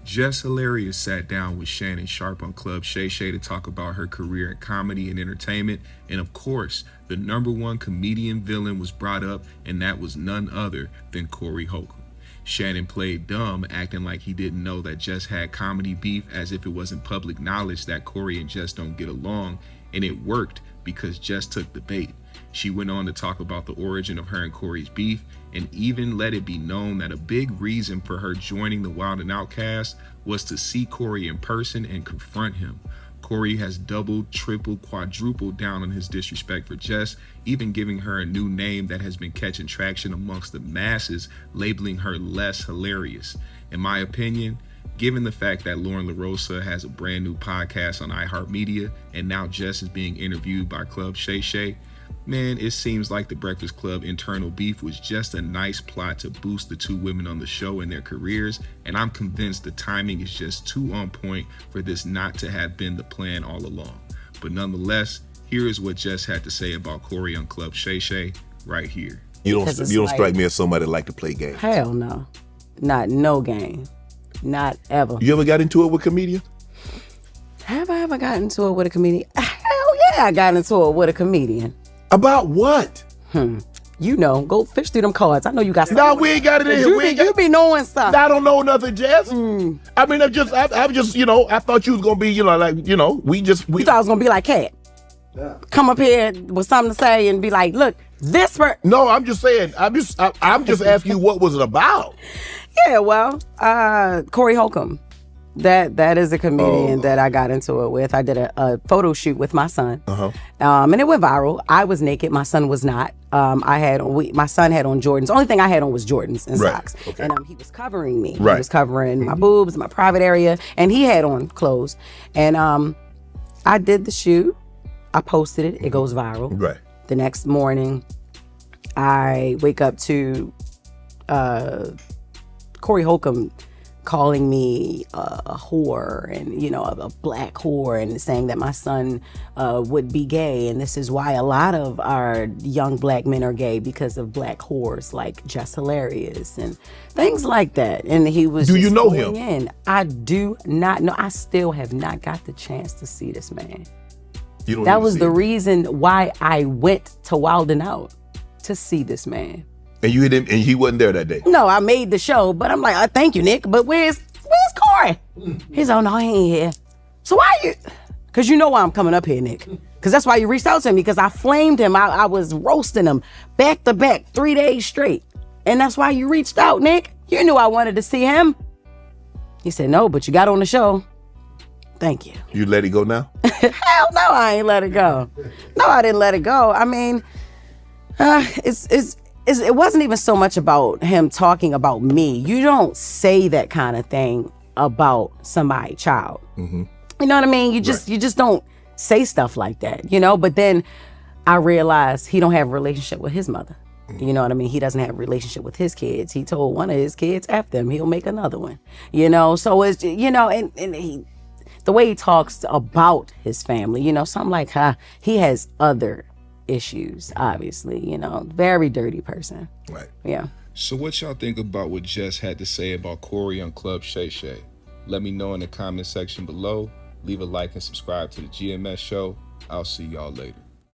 Jess Hilarious sat down with Shannon Sharpe on Club Shay Shay to talk about her career in comedy and entertainment, and of course, the #1 comedian villain was brought up, and that was none other than Corey Holcomb. Shannon played dumb, acting like he didn't know that Jess had comedy beef, as if it wasn't public knowledge that Corey and Jess don't get along, and it worked because Jess took the bait. She went on to talk about the origin of her and Corey's beef, and even let it be known that a big reason for her joining the Wild and Outcast was to see Corey in person and confront him. Corey has doubled, tripled, quadrupled down on his disrespect for Jess, even giving her a new name that has been catching traction amongst the masses, labeling her less hilarious. In my opinion, given the fact that Lauren LaRosa has a brand new podcast on iHeartMedia, and now Jess is being interviewed by Club Shay Shay, man, it seems like the Breakfast Club internal beef was just a nice plot to boost the two women on the show in their careers, and I'm convinced the timing is just too on point for this not to have been the plan all along. But nonetheless, here is what Jess had to say about Corey on Club Shay Shay right here. You don't strike me as somebody that like to play games. Hell no. Not no game. Not ever. You ever got into it with comedians? Have I ever gotten into it with a comedian? Hell yeah, I got into it with a comedian. About what? You know, go fish through them cards. I know you got something. No, we ain't got it in here. You be knowing stuff. I don't know nothing, Jess. I mean, I'm just, you know, I thought you was gonna be, you know, like, you know, we. You thought I was gonna be like Cat. Yeah. Come up here with something to say and be like, look, No, I'm just saying. I'm just asking you what was it about. Yeah, well, Corey Holcomb. That is a comedian that I got into it with. I did a photo shoot with my son, and it went viral. I was naked. My son was not. My son had on Jordans. The only thing I had on was Jordans and socks, and he was covering me. He was covering my boobs, my private area, and he had on clothes. And I did the shoot. I posted it. It goes viral. Right. The next morning, I wake up to Corey Holcomb calling me a whore, and you know, a black whore, and saying that my son would be gay, and this is why a lot of our young black men are gay, because of black whores like Jess Hilarious and things like that. And he was Do you know him? In. I do not know. I still have not got the chance to see this man. That was the reason why I went to Wild and Out, to see this man. And you didn't, and he wasn't there that day. No, I made the show, but I'm like, thank you, Nick. But where's Corey? He's no, he ain't here. So why you? Cause you know why I'm coming up here, Nick. Cause that's why you reached out to me. Cause I flamed him. I was roasting him back to back 3 days straight, and that's why you reached out, Nick. You knew I wanted to see him. He said no, but you got on the show. Thank you. You let it go now? Hell no, I ain't let it go. No, I didn't let it go. I mean, it wasn't even so much about him talking about me. You don't say that kind of thing about somebody's child. You know what I mean? You just don't say stuff like that, you know? But then I realized he don't have a relationship with his mother. You know what I mean? He doesn't have a relationship with his kids. He told one of his kids, F them, he'll make another one. You know, so it's, you know, and he, the way he talks about his family, you know, so I'm like, he has other issues, obviously, you know, very dirty person. Right. Yeah. So what y'all think about what Jess had to say about Corey on Club Shay Shay? Let me know in the comment section below. Leave a like and subscribe to the GMS show. I'll see y'all later.